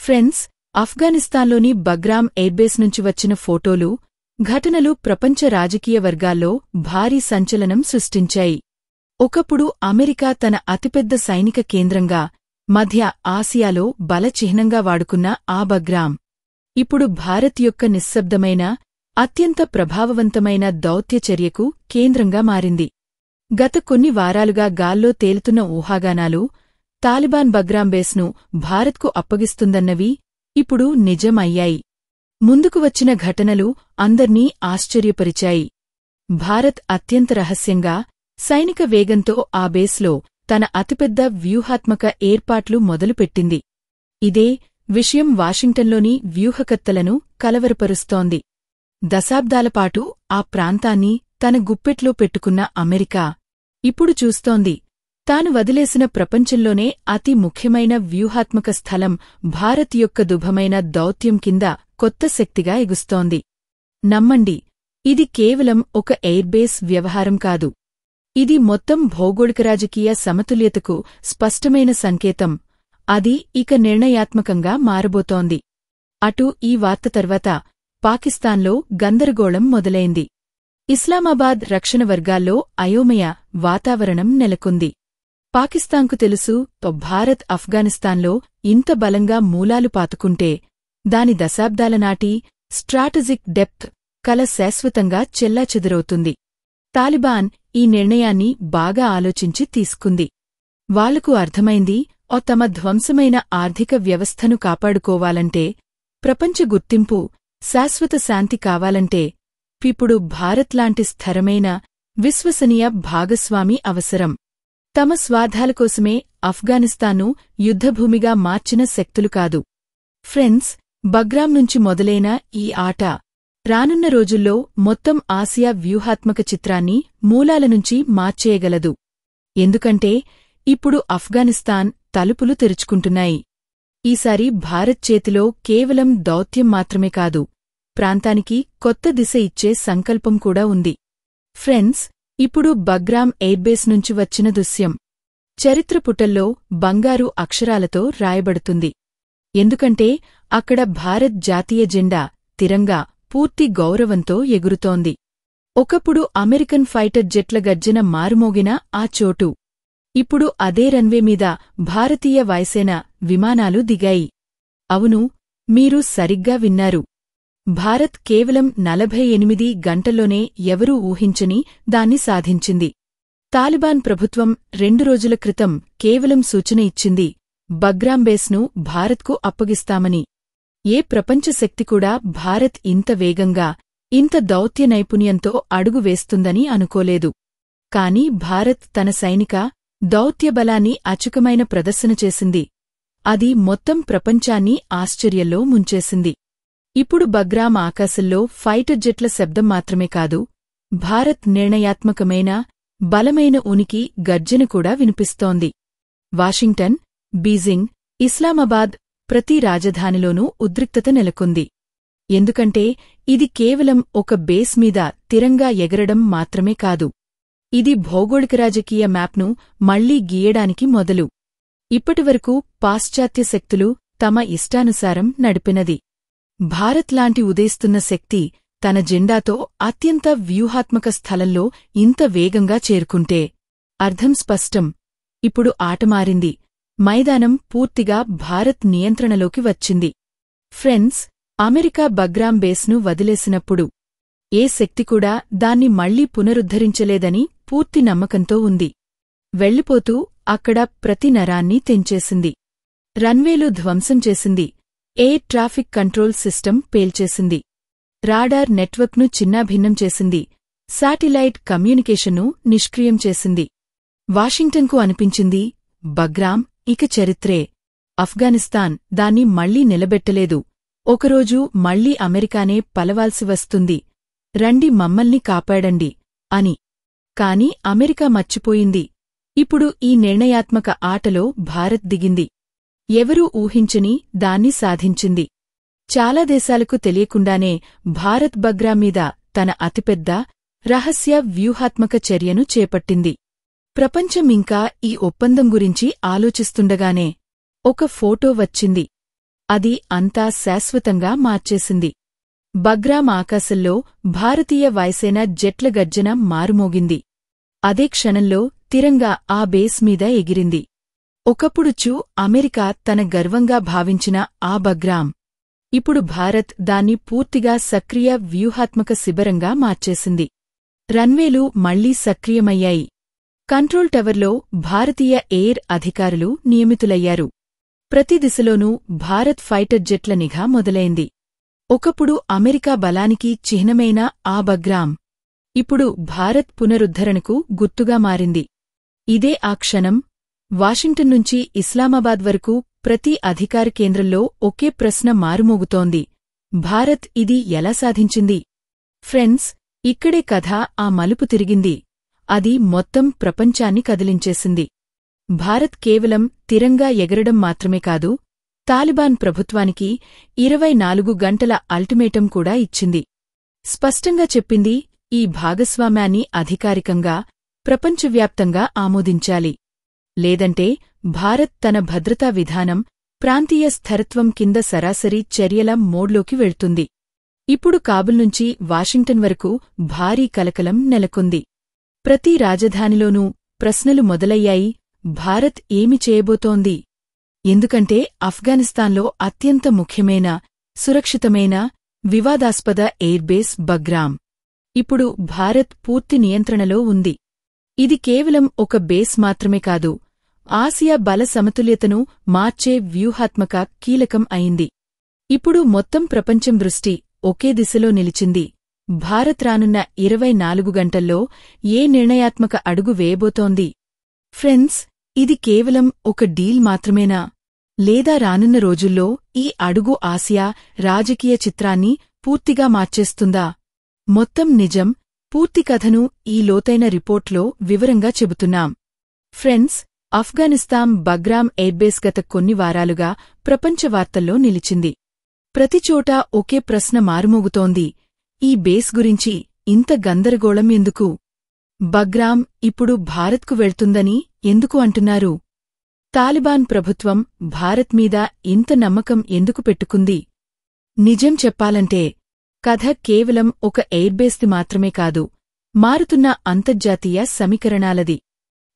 Friends, ఆఫ్ఘనిస్తాన్లోని Bagram airbase నుంచి వచ్చిన ఫోటోలు, ఘటనలు ప్రపంచ రాజకీయ వర్గాల్లో భారీ సంచలనం సృష్టించాయి. ఒకప్పుడు అమెరికా తన అతిపెద్ద సైనిక కేంద్రంగా, మధ్య ఆసియాలో బలచిహ్నంగా వాడుకున్న ఆ బగ్రామ్ ఇప్పుడు భారత్ యొక్క నిశ్శబ్దమైన, అత్యంత ప్రభావవంతమైన దౌత్యచర్యకు కేంద్రంగా మారింది. గత కొన్ని వారాలుగా గాల్లో తేలుతున్న ఊహాగానాలు, తాలిబాన్ బగ్రామ్ బేస్ను భారత్కు అప్పగిస్తుందన్నవి ఇప్పుడు నిజం అయ్యాయి. ముందుకు వచ్చిన ఘటనలు అందర్నీ ఆశ్చర్యపరిచాయి. భారత్ అత్యంత రహస్యంగా, సైనిక వేగంతో ఆ బేస్లో తన అతిపెద్ద వ్యూహాత్మక ఏర్పాట్లు మొదలుపెట్టింది. ఇదే విషయం వాషింగ్టన్లోని వ్యూహకర్తలను కలవరపరుస్తోంది. దశాబ్దాలపాటు ఆ ప్రాంతాన్ని తన గుప్పెట్లో పెట్టుకున్న అమెరికా ఇప్పుడు చూస్తోంది, తాను వదిలేసిన ప్రపంచంలోనే అతి ముఖ్యమైన వ్యూహాత్మక స్థలం భారత్ యొక్క దుభమైన దౌత్యం కింద కొత్త శక్తిగా ఎగుస్తోంది. నమ్మండి, ఇది కేవలం ఒక ఎయిర్బేస్ వ్యవహారం కాదు. ఇది మొత్తం భౌగోళిక రాజకీయ సమతుల్యతకు స్పష్టమైన సంకేతం. అది ఇక నిర్ణయాత్మకంగా మారబోతోంది. అటు ఈ వార్త తర్వాత పాకిస్తాన్లో గందరగోళం మొదలైంది. ఇస్లామాబాద్ రక్షణ వర్గాల్లో అయోమయ వాతావరణం నెలకొంది. పాకిస్తాన్కు తెలుసు, భారత్ ఆఫ్ఘనిస్తాన్లో ఇంత బలంగా మూలాలు పాతుకుంటే దాని దశాబ్దాల నాటి స్ట్రాటజిక్ డెప్త్ కల శాశ్వతంగా చెల్లాచెదురవుతుంది. తాలిబాన్ ఈ నిర్ణయాన్ని బాగా ఆలోచించి తీసుకుంది. వాళ్లకు అర్థమైంది, తమ ధ్వంసమైన ఆర్థిక వ్యవస్థను కాపాడుకోవాలంటే, ప్రపంచ గుర్తింపు, శాశ్వత శాంతి కావాలంటే ఇప్పుడు భారత్ లాంటి స్థిరమైన, విశ్వసనీయ భాగస్వామి అవసరం. తమ స్వార్థాల కోసమే ఆఫ్ఘనిస్తాన్ను యుద్ధభూమిగా మార్చిన శక్తులు కాదు. ఫ్రెండ్స్, బగ్రామ్ నుంచి మొదలైన ఈ ఆట రానున్న రోజుల్లో మొత్తం ఆసియా వ్యూహాత్మక చిత్రాన్ని మూలాల నుంచి మార్చేయగలదు. ఎందుకంటే ఇప్పుడు ఆఫ్ఘనిస్తాన్ తలుపులు తెరుచుకుంటున్నాయి. ఈసారి భారత్ చేతిలో కేవలం దౌత్యం మాత్రమే కాదు, ప్రాంతానికి కొత్త దిశ ఇచ్చే సంకల్పం కూడా ఉంది. ఫ్రెండ్స్, ఇప్పుడు బగ్రామ్ ఎయిర్బేస్ నుంచి వచ్చిన దృశ్యం చరిత్ర పుటల్లో బంగారు అక్షరాలతో రాయబడుతుంది. ఎందుకంటే అక్కడ భారత్ జాతీయ జెండా, తిరంగా పూర్తి గౌరవంతో ఎగురుతోంది. ఒకప్పుడు అమెరికన్ ఫైటర్ జెట్ల గర్జన మారుమోగిన ఆ చోటు ఇప్పుడు అదే రన్వే మీద భారతీయ వాయుసేన విమానాలు దిగాయి. అవును, మీరు సరిగ్గా విన్నారు. భారత్ కేవలం 48 గంటల్లోనే ఎవరూ ఊహించని దాన్ని సాధించింది. తాలిబాన్ ప్రభుత్వం 2 రోజుల క్రితం కేవలం సూచన ఇచ్చింది, బగ్రామ్ బేస్ను భారత్కు అప్పగిస్తామని. ఏ ప్రపంచ శక్తి కూడా భారత్ ఇంత వేగంగా, ఇంత దౌత్య నైపుణ్యంతో అడుగు వేస్తుందని అనుకోలేదు. కాని భారత్ తన సైనిక, దౌత్య బలాన్ని అచుకమైన ప్రదర్శన చేసింది. అది మొత్తం ప్రపంచాన్ని ఆశ్చర్యంలో ముంచేసింది. ఇప్పుడు బగ్రామ్ ఆకాశంలో ఫైటర్ జెట్ల శబ్దం మాత్రమే కాదు, భారత్ నిర్ణయాత్మకమైన, బలమైన ఉనికి గర్జన కూడా వినిపిస్తోంది. వాషింగ్టన్, బీజింగ్, ఇస్లామాబాద్ ప్రతి రాజధానిలోనూ ఉద్రిక్తత నెలకొంది. ఎందుకంటే ఇది కేవలం ఒక బేస్ మీద తిరంగా ఎగరడం మాత్రమే కాదు. ఇది భౌగోళిక రాజకీయ మ్యాప్ను మళ్లీ గీయడానికి మొదలు. ఇప్పటివరకు పాశ్చాత్య శక్తులు తమ ఇష్టానుసారం నడిపినది. భారత్ లాంటి ఉదయిస్తున్న శక్తి తన జెండాతో అత్యంత వ్యూహాత్మక స్థలంలో ఇంత వేగంగా చేరుకుంటే అర్థం స్పష్టం. ఇప్పుడు ఆట మారింది. మైదానం పూర్తిగా భారత్ నియంత్రణలోకి వచ్చింది. ఫ్రెండ్స్, అమెరికా బగ్రామ్ బేస్ను వదిలేసినప్పుడు ఏ శక్తి కూడా దాన్ని మళ్లీ పునరుద్ధరించలేదని పూర్తి నమ్మకంతో ఉంది. వెళ్ళిపోతూ అక్కడ ప్రతి నరాన్ని తెంచేసింది. రన్వేలు ధ్వంసం చేసింది. ఎయిర్ ట్రాఫిక్ కంట్రోల్ సిస్టమ్ పేల్చేసింది. రాడార్ నెట్వర్క్ను చిన్నాభిన్నం చేసింది. శాటిలైట్ కమ్యూనికేషన్ను నిష్క్రియం చేసింది. వాషింగ్టన్కు అనిపించింది, బగ్రామ్ ఇక చరిత్రే. ఆఫ్ఘనిస్తాన్ దాన్ని మళ్లీ నిలబెట్టలేదు. ఒకరోజు మళ్లీ అమెరికానే పలవాల్సి వస్తుంది. రండి, మమ్మల్ని కాపాడండి అని. కాని అమెరికా మర్చిపోయింది. ఇప్పుడు ఈ నిర్ణయాత్మక ఆటలో భారత్ దిగింది. ఎవరూ ఊహించని దాన్ని సాధించింది. చాలా దేశాలకు తెలియకుండానే భారత్ బగ్రామ్ మీద తన అతిపెద్ద, రహస్య వ్యూహాత్మక చర్యను చేపట్టింది. ప్రపంచమింకా ఈ ఒప్పందం గురించి ఆలోచిస్తుండగానే ఒక ఫోటో వచ్చింది. అది అంతా శాశ్వతంగా మార్చేసింది. బగ్రామ్ ఆకాశంలో భారతీయ వాయుసేన జెట్ల గర్జన మారుమోగింది. అదే క్షణంలో తిరంగా ఆ బేస్ మీద ఎగిరింది. ఒకప్పుడు అమెరికా తన గర్వంగా భావించిన ఆ బగ్రామ్ ఇప్పుడు భారత్ దాన్ని పూర్తిగా సక్రియ వ్యూహాత్మక శిబిరంగా మార్చేసింది. రన్వేలు మళ్లీ సక్రియమయ్యాయి. కంట్రోల్ టవర్లో భారతీయ ఎయిర్ అధికారులు నియమితులయ్యారు. ప్రతి దిశలోనూ భారత్ ఫైటర్ జెట్ల నిఘా మొదలైంది. ఒకప్పుడు అమెరికా బలానికి చిహ్నమైన ఆ బగ్రామ్ ఇప్పుడు భారత్ పునరుద్ధరణకు గుర్తుగా మారింది. ఇదే ఆ క్షణం. వాషింగ్టన్ నుంచి ఇస్లామాబాద్ వరకు ప్రతి అధికార కేంద్రంలో ఒకే ప్రశ్న మారుమోగుతోంది: భారత్ ఇది ఎలా సాధించింది? ఫ్రెండ్స్, ఇక్కడే కథ ఆ మలుపు తిరిగింది. అది మొత్తం ప్రపంచాన్ని కదిలించేసింది. భారత్ కేవలం తిరంగా ఎగరడం మాత్రమే కాదు, తాలిబాన్ ప్రభుత్వానికి 24 గంటల అల్టిమేటం కూడా ఇచ్చింది. స్పష్టంగా చెప్పింది: ఈ భాగస్వామ్యాన్ని అధికారికంగా, ప్రపంచవ్యాప్తంగా ఆమోదించాలి. లేదంటే భారత్ తన భద్రతా విధానం, ప్రాంతీయ స్థిరత్వం కింద సరాసరి చర్యల మోడ్లోకి వెళ్తుంది. ఇప్పుడు కాబుల్ నుంచి వాషింగ్టన్ వరకు భారీ కలకలం నెలకొంది. ప్రతి రాజధానిలోనూ ప్రశ్నలు మొదలయ్యాయి: భారత్ ఏమి చేయబోతోంది? ఎందుకంటే ఆఫ్ఘనిస్తాన్లో అత్యంత ముఖ్యమైన, సురక్షితమైన, వివాదాస్పద ఎయిర్బేస్ బగ్రామ్ ఇప్పుడు భారత్ పూర్తి నియంత్రణలో ఉంది. ఇది కేవలం ఒక బేస్ మాత్రమే కాదు, ఆసియా బల సమతుల్యతను మార్చే వ్యూహాత్మక కీలకం అయింది. ఇప్పుడు మొత్తం ప్రపంచం దృష్టి ఒకే దిశలో నిలిచింది: భారత్ రానున్న 24 గంటల్లో ఏ నిర్ణయాత్మక అడుగు వేయబోతోంది? ఫ్రెండ్స్, ఇది కేవలం ఒక డీల్ మాత్రమేనా? లేదా రానున్న రోజుల్లో ఈ అడుగు ఆసియా రాజకీయ చిత్రాన్ని పూర్తిగా మార్చేస్తుందా? మొత్తం నిజం, పూర్తి కథను ఈ లోతైన రిపోర్ట్లో వివరంగా చెబుతున్నాం. ఫ్రెండ్స్, ఆఫ్ఘనిస్తాన్ బగ్రామ్ ఎయిర్బేస్ గత కొన్ని వారాలుగా ప్రపంచ వార్తల్లో నిలిచింది. ప్రతిచోటా ఒకే ప్రశ్న మారుమోగుతోంది: ఈ బేస్ గురించి ఇంత గందరగోళం ఎందుకు? బగ్రామ్ ఇప్పుడు భారత్కు వెళ్తుందని ఎందుకు అంటున్నారు? తాలిబాన్ ప్రభుత్వం భారత్ మీద ఇంత నమ్మకం ఎందుకు పెట్టుకుంది? నిజం చెప్పాలంటే, కథ కేవలం ఒక ఎయిర్బేస్ది మాత్రమే కాదు, మారుతున్న అంతర్జాతీయ సమీకరణాలది.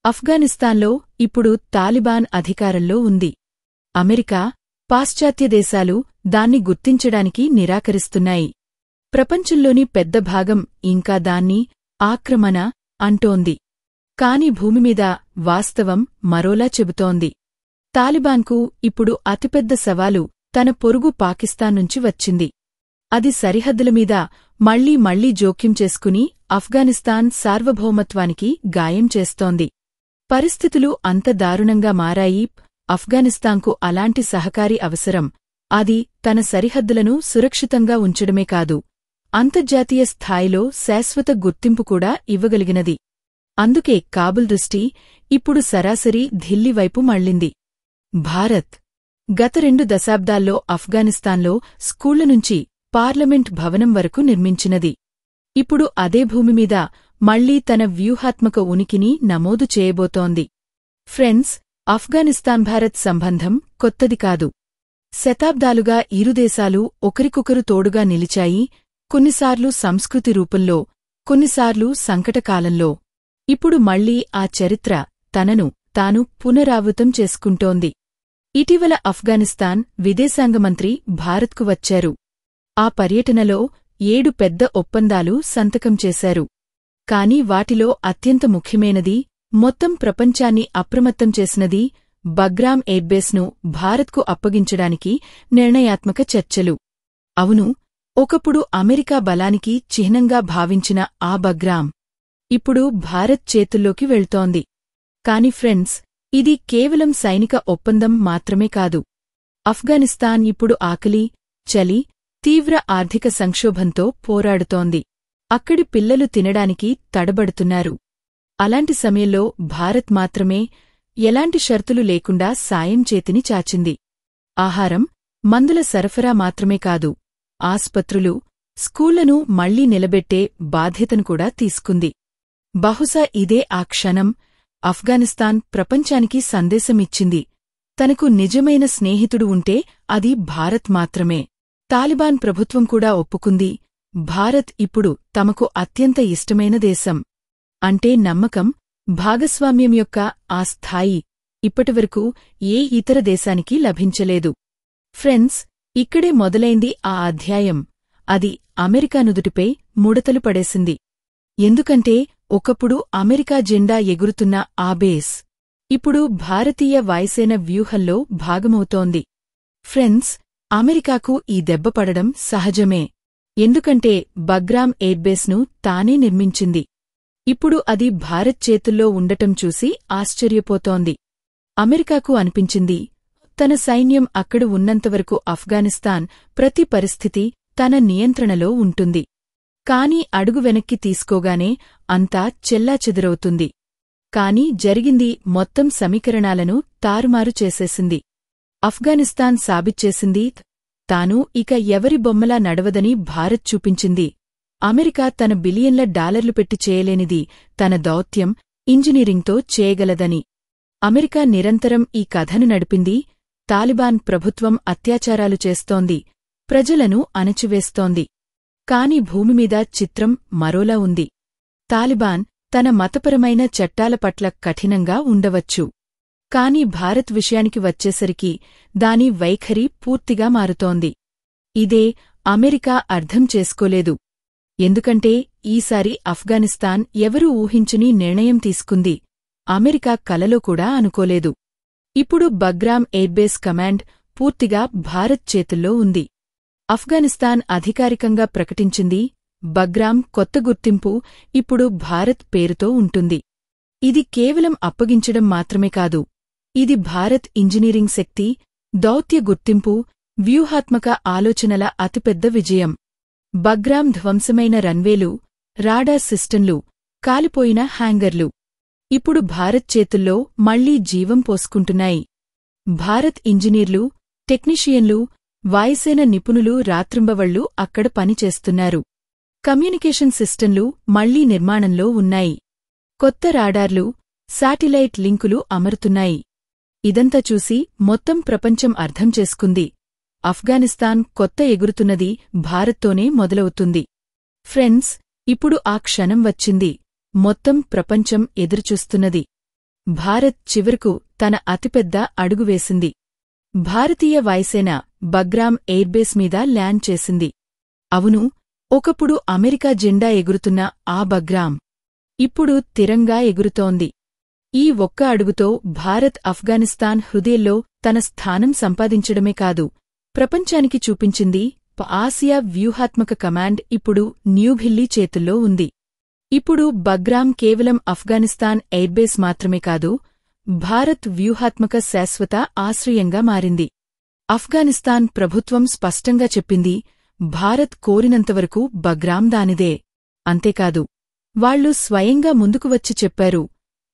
ఆఫ్ఘనిస్తాన్లో ఇప్పుడు తాలిబాన్ అధికారంలో ఉంది. అమెరికా, పాశ్చాత్య దేశాలు దాన్ని గుర్తించడానికి నిరాకరిస్తున్నాయి. ప్రపంచంలోని పెద్ద భాగం ఇంకా దాన్ని ఆక్రమణ అంటోంది. కాని భూమిమీద వాస్తవం మరోలా చెబుతోంది. తాలిబాన్కు ఇప్పుడు అతిపెద్ద సవాలు తన పొరుగు పాకిస్తాన్ నుంచి వచ్చింది. అది సరిహద్దులమీద మళ్లీ జోక్యం చేసుకుని ఆఫ్ఘనిస్తాన్ సార్వభౌమత్వానికి గాయం చేస్తోంది. పరిస్థితులు అంత దారుణంగా మారాయి. ఆఫ్ఘనిస్తాన్కు అలాంటి సహకారి అవసరం. అది తన సరిహద్దులను సురక్షితంగా ఉంచడమే కాదు, అంతర్జాతీయ స్థాయిలో శాశ్వత గుర్తింపు కూడా ఇవ్వగలిగినది. అందుకే కాబుల్ దృష్టి ఇప్పుడు సరాసరి ఢిల్లీ వైపు మళ్లింది. భారత్ గత 2 దశాబ్దాల్లో ఆఫ్ఘనిస్తాన్లో స్కూళ్ల నుంచి పార్లమెంట్ భవనం వరకు నిర్మించినది. ఇప్పుడు అదే భూమిమీద మళ్లీ తన వ్యూహాత్మక ఉనికిని నమోదు చేయబోతోంది. ఫ్రెండ్స్, ఆఫ్ఘనిస్తాన్ భారత్ సంబంధం కొత్తది కాదు. శతాబ్దాలుగా ఇరుదేశాలు ఒకరికొకరు తోడుగా నిలిచాయి, కొన్నిసార్లు సంస్కృతి రూపంలో, కొన్నిసార్లు సంకటకాలంలో. ఇప్పుడు మళ్లీ ఆ చరిత్ర తనను తాను పునరావృతం చేసుకుంటోంది. ఇటీవల ఆఫ్ఘనిస్తాన్ విదేశాంగ మంత్రి భారత్కు వచ్చారు. ఆ పర్యటనలో 7 పెద్ద ఒప్పందాలు సంతకం చేశారు. కాని వాటిలో అత్యంత ముఖ్యమైనది, మొత్తం ప్రపంచాన్ని అప్రమత్తం చేసినది, బగ్రామ్ ఎయిర్బేస్ను భారత్కు అప్పగించడానికి నిర్ణయాత్మక చర్చలు. అవును, ఒకప్పుడు అమెరికా బలానికి చిహ్నంగా భావించిన ఆ బగ్రామ్ ఇప్పుడు భారత్ చేతుల్లోకి వెళ్తోంది. కాని ఫ్రెండ్స్, ఇది కేవలం సైనిక ఒప్పందం మాత్రమే కాదు. ఆఫ్ఘనిస్తాన్ ఇప్పుడు ఆకలి, చలి, తీవ్ర ఆర్థిక సంక్షోభంతో పోరాడుతోంది. అక్కడి పిల్లలు తినడానికి తడబడుతున్నారు. అలాంటి సమయంలో భారత్ మాత్రమే ఎలాంటి షరతులు లేకుండా సాయం చేతిని చాచింది. ఆహారం, మందుల సరఫరా మాత్రమే కాదు, ఆస్పత్రులు, స్కూళ్లను మళ్లీ నిలబెట్టే బాధ్యతను కూడా తీసుకుంది. బహుశా ఇదే ఆ క్షణం ఆఫ్ఘనిస్తాన్ ప్రపంచానికి సందేశమిచ్చింది: తనకు నిజమైన స్నేహితుడు ఉంటే అది భారత్ మాత్రమే. తాలిబాన్ ప్రభుత్వం కూడా ఒప్పుకుంది, భారత్ ఇప్పుడు తమకు అత్యంత ఇష్టమైన దేశం. అంటే నమ్మకం, భాగస్వామ్యం యొక్క ఆ స్థాయి ఇప్పటివరకు ఏ ఇతర దేశానికి లభించలేదు. ఫ్రెండ్స్, ఇక్కడే మొదలైంది ఆ అధ్యాయం. అది అమెరికా నుదుటిపై ముడతలు పడేసింది. ఎందుకంటే ఒకప్పుడు అమెరికా జెండా ఎగురుతున్న ఆ బేస్ ఇప్పుడు భారతీయ వాయుసేన వ్యూహంలో భాగమవుతోంది. ఫ్రెండ్స్, అమెరికాకు ఈ దెబ్బ పడడం సహజమే. ఎందుకంటే బగ్రామ్ ఎయిర్బేస్ను తానే నిర్మించింది. ఇప్పుడు అది భారత్ చేతుల్లో ఉండటం చూసి ఆశ్చర్యపోతోంది. అమెరికాకు అనిపించింది, తన సైన్యం అక్కడ ఉన్నంతవరకు ఆఫ్ఘనిస్తాన్ ప్రతి పరిస్థితి తన నియంత్రణలో ఉంటుంది. కాని అడుగు వెనక్కి తీసుకోగానే అంతా చెల్లాచెదురవుతుంది. కాని జరిగింది మొత్తం సమీకరణాలను తారుమారు చేసేసింది. ఆఫ్ఘనిస్తాన్ సాబిచ్చేసింది, తాను ఇక ఎవరి బొమ్మలా నడవదని భారత్ చూపించింది. అమెరికా తన బిలియన్ల డాలర్లు పెట్టి చేయలేనిది తన దౌత్యం, ఇంజనీరింగ్తో చేయగలదని. అమెరికా నిరంతరం ఈ కథను నడిపింది. తాలిబాన్ ప్రభుత్వం అత్యాచారాలు చేస్తోంది, ప్రజలను అణచివేస్తోంది. కాని భూమిమీద చిత్రం మరోలా ఉంది. తాలిబాన్ తన మతపరమైన చట్టాల పట్ల కఠినంగా ఉండవచ్చు. కాని భారత్ విషయానికి వచ్చేసరికి దాని వైఖరి పూర్తిగా మారుతోంది. ఇదే అమెరికా అర్థం చేసుకోలేదు. ఎందుకంటే ఈసారి ఆఫ్ఘనిస్తాన్ ఎవరూ ఊహించని నిర్ణయం తీసుకుంది. అమెరికా కలలో కూడా అనుకోలేదు. ఇప్పుడు బగ్రామ్ ఎయిర్బేస్ కమాండ్ పూర్తిగా భారత్ చేతుల్లో ఉంది. ఆఫ్ఘనిస్తాన్ అధికారికంగా ప్రకటించింది, బగ్రామ్ కొత్త గుర్తింపు ఇప్పుడు భారత్ పేరుతో ఉంటుంది. ఇది కేవలం అప్పగించడం మాత్రమే కాదు, ఇది భారత్ ఇంజనీరింగ్ శక్తి, దౌత్య గుర్తింపు, వ్యూహాత్మక ఆలోచనల అతిపెద్ద విజయం. బగ్రామ్ ధ్వంసమైన రన్వేలు, రాడార్ సిస్టంలు, కాలిపోయిన హ్యాంగర్లు ఇప్పుడు భారత్ చేతుల్లో మళ్లీ జీవం పోసుకుంటున్నాయి. భారత్ ఇంజనీర్లు, టెక్నీషియన్లు, వాయుసేన నిపుణులు రాత్రింబవళ్లు అక్కడ పనిచేస్తున్నారు. కమ్యూనికేషన్ సిస్టంలు మళ్లీ నిర్మాణంలో ఉన్నాయి. కొత్త రాడార్లు, శాటిలైట్ లింకులు అమరుతున్నాయి. ఇదంతా చూసి మొత్తం ప్రపంచం అర్థం చేసుకుంది, ఆఫ్ఘనిస్తాన్ కొత్త ఎగురుతున్నది భారత్తోనే మొదలవుతుంది. ఫ్రెండ్స్, ఇప్పుడు ఆ క్షణం వచ్చింది. మొత్తం ప్రపంచం ఎదురుచూస్తున్నది. భారత్ చివరకు తన అతిపెద్ద అడుగు వేసింది. భారతీయ వాయుసేన బగ్రామ్ ఎయిర్బేస్ మీద ల్యాండ్ చేసింది. అవును, ఒకప్పుడు అమెరికా జెండా ఎగురుతున్న ఆ బగ్రామ్ ఇప్పుడు తిరంగా ఎగురుతోంది. ఈ ఒక్క అడుగుతో భారత్ ఆఫ్ఘనిస్తాన్ హృదయంలో తన స్థానం సంపాదించడమే కాదు, ప్రపంచానికి చూపించింది. ఆసియా వ్యూహాత్మక కమాండ్ ఇప్పుడు న్యూఢిల్లీ చేతుల్లో ఉంది. ఇప్పుడు బగ్రామ్ కేవలం ఆఫ్ఘనిస్తాన్ ఎయిర్బేస్ మాత్రమే కాదు, భారత్ వ్యూహాత్మక శాశ్వత ఆశ్రయంగా మారింది. ఆఫ్ఘనిస్తాన్ ప్రభుత్వం స్పష్టంగా చెప్పింది, భారత్ కోరినంతవరకు బగ్రామ్ దానిదే. అంతేకాదు, వాళ్లు స్వయంగా ముందుకు వచ్చి చెప్పారు,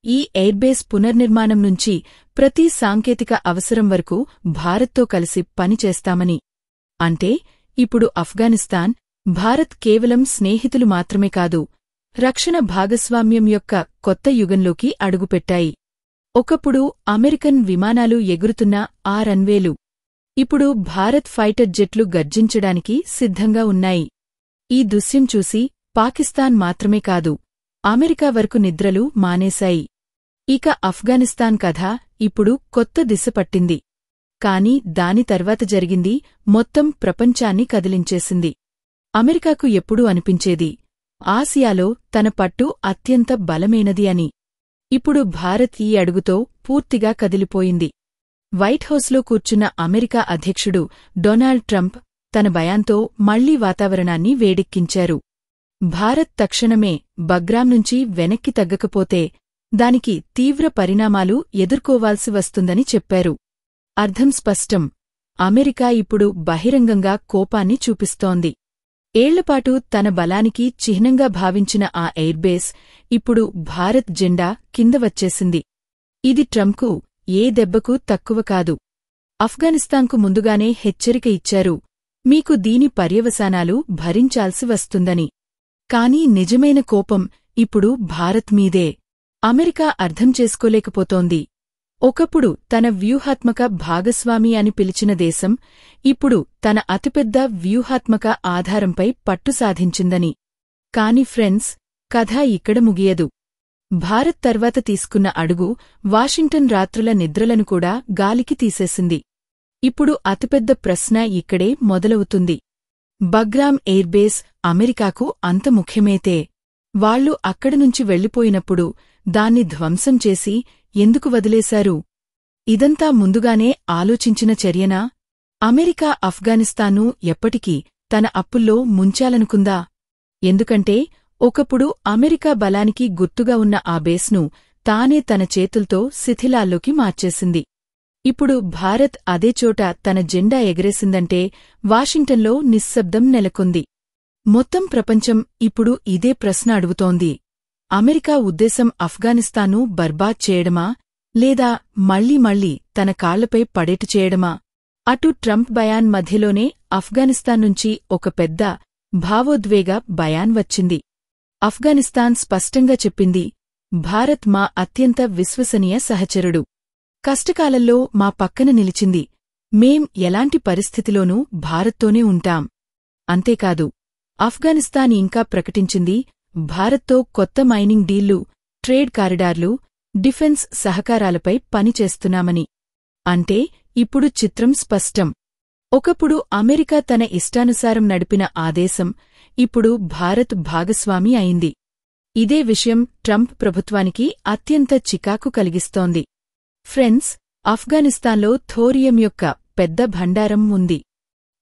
ఈ ఎయిర్బేస్ పునర్నిర్మాణం నుంచి ప్రతి సాంకేతిక అవసరం వరకు భారత్తో కలిసి పనిచేస్తామని. అంటే ఇప్పుడు ఆఫ్ఘనిస్తాన్, భారత్ కేవలం స్నేహితులు మాత్రమే కాదు, రక్షణ భాగస్వామ్యం యొక్క కొత్త యుగంలోకి అడుగుపెట్టాయి. ఒకప్పుడు అమెరికన్ విమానాలు ఎగురుతున్న ఆ రన్వేలు ఇప్పుడు భారత్ ఫైటర్ జెట్లు గర్జించడానికి సిద్ధంగా ఉన్నాయి. ఈ దృశ్యం చూసి పాకిస్తాన్ మాత్రమే కాదు, అమెరికా వరకు నిద్రలు మానేశాయి. ఇక ఆఫ్ఘనిస్తాన్ కథ ఇప్పుడు కొత్త దిశ పట్టింది. కాని దాని తర్వాత జరిగింది మొత్తం ప్రపంచాన్ని కదిలించేసింది. అమెరికాకు ఎప్పుడూ అనిపించేది, ఆసియాలో తన పట్టు అత్యంత బలమైనది అని. ఇప్పుడు భారత్ ఈ అడుగుతో పూర్తిగా కదిలిపోయింది. వైట్హౌస్లో కూర్చున్న అమెరికా అధ్యక్షుడు డొనాల్డ్ ట్రంప్ తన భయాంతో మళ్లీ వాతావరణాన్ని వేడెక్కించారు. భారత్ తక్షణమే బగ్రామ్ నుంచి వెనక్కి తగ్గకపోతే దానికి తీవ్ర పరిణామాలు ఎదుర్కోవాల్సి వస్తుందని చెప్పారు. అర్థం స్పష్టం, అమెరికా ఇప్పుడు బహిరంగంగా కోపాన్ని చూపిస్తోంది. ఏళ్లపాటు తన బలానికి చిహ్నంగా భావించిన ఆ ఎయిర్బేస్ ఇప్పుడు భారత్ జెండా కింద వచ్చేసింది. ఇది ట్రంప్కు ఏ దెబ్బకు తక్కువ కాదు. ఆఫ్ఘనిస్తాన్కు ముందుగానే హెచ్చరిక ఇచ్చారు, మీకు దీని పర్యవసానాలు భరించాల్సి వస్తుందని. కాని నిజమైన కోపం ఇప్పుడు భారత్ మీదే. అమెరికా అర్థం చేసుకోలేకపోతోంది, ఒకప్పుడు తన వ్యూహాత్మక భాగస్వామి అని పిలిచిన దేశం ఇప్పుడు తన అతిపెద్ద వ్యూహాత్మక ఆధారంపై పట్టు సాధించిందని. కాని ఫ్రెండ్స్, కథ ఇక్కడ ముగియదు. భారత్ తర్వాత తీసుకున్న అడుగు వాషింగ్టన్ రాత్రుల నిద్రలను కూడా గాలికి తీసేసింది. ఇప్పుడు అతిపెద్ద ప్రశ్న ఇక్కడే మొదలవుతుంది. బగ్రామ్ ఎయిర్బేస్ అమెరికాకు అంత ముఖ్యమైతే వాళ్లు అక్కడినుంచి వెళ్లిపోయినప్పుడు దాన్ని ధ్వంసం చేసి ఎందుకు వదిలేశారు? ఇదంతా ముందుగానే ఆలోచించిన చర్యనా? అమెరికా ఆఫ్ఘనిస్తాన్ను ఎప్పటికీ తన అప్పుల్లో ముంచాలనుకుందా? ఎందుకంటే ఒకప్పుడు అమెరికా బలానికి గుర్తుగా ఉన్న ఆ బేస్ను తానే తన చేతుల్తో శిథిలాల్లోకి మార్చేసింది. ఇప్పుడు భారత్ అదే చోట తన జెండా ఎగరేసిందంటే వాషింగ్టన్లో నిశ్శబ్దం నెలకొంది. మొత్తం ప్రపంచం ఇప్పుడు ఇదే ప్రశ్న అడుగుతోంది. అమెరికా ఉద్దేశం ఆఫ్ఘనిస్తాన్ను బర్బాద్ చేయడమా, లేదా మళ్లీ తన కాళ్లపై పడేటు చేయడమా? అటు ట్రంప్ బయాన్ మధ్యలోనే ఆఫ్ఘనిస్తాన్ నుంచి ఒక పెద్ద భావోద్వేగ బయాన్ వచ్చింది. ఆఫ్ఘనిస్తాన్ స్పష్టంగా చెప్పింది, భారత్ మా అత్యంత విశ్వసనీయ సహచరుడు. కష్టకాలంలో మా పక్కన నిలిచింది. మేం ఎలాంటి పరిస్థితిలోనూ భారత్తోనే ఉంటాం. అంతేకాదు, ఆఫ్ఘనిస్తాన్ ఇంకా ప్రకటించింది భారత్తో కొత్త మైనింగ్ డీళ్లు, ట్రేడ్ కారిడార్లు, డిఫెన్స్ సహకారాలపై పనిచేస్తున్నామని. అంటే ఇప్పుడు చిత్రం స్పష్టం. ఒకప్పుడు అమెరికా తన ఇష్టానుసారం నడిపిన ఆ దేశం ఇప్పుడు భారత్ భాగస్వామి అయింది. ఇదే విషయం ట్రంప్ ప్రభుత్వానికి అత్యంత చికాకు కలిగిస్తోంది. ఫ్రెండ్స్, ఆఫ్ఘనిస్తాన్లో థోరియం యొక్క పెద్ద భండారం ఉంది.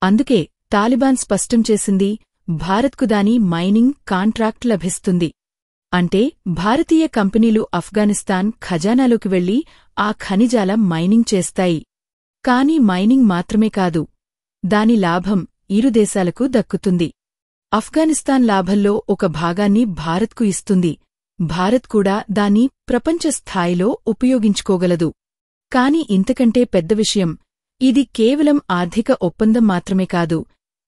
అందుకే తాలిబాన్ స్పష్టం చేసింది, భారత్కు దాని మైనింగ్ కాంట్రాక్ట్ లభిస్తుంది. అంటే భారతీయ కంపెనీలు ఆఫ్ఘనిస్తాన్ ఖజానాలోకి వెళ్లి ఆ ఖనిజాల మైనింగ్ చేస్తాయి. కాని మైనింగ్ మాత్రమే కాదు, దాని లాభం ఇరు దేశాలకు దక్కుతుంది. ఆఫ్ఘనిస్తాన్ లాభంలో ఒక భాగాన్ని భారత్కు ఇస్తుంది. భారత్ కూడా దాన్ని ప్రపంచ స్థాయిలో ఉపయోగించుకోగలదు. కాని ఇంతకంటే పెద్ద విషయం, ఇది కేవలం ఆర్థిక ఒప్పందం మాత్రమే కాదు,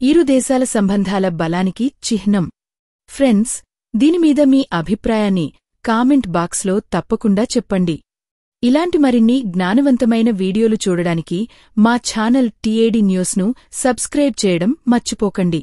ఇరు దేశాల సంబంధాల బలానికి చిహ్నం. ఫ్రెండ్స్, దీనిమీద మీ అభిప్రాయాన్ని కామెంట్ బాక్స్లో తప్పకుండా చెప్పండి. ఇలాంటి మరిన్ని జ్ఞానవంతమైన వీడియోలు చూడడానికి మా ఛానల్ టీఏడీ న్యూస్ను సబ్స్క్రైబ్ చేయడం మర్చిపోకండి.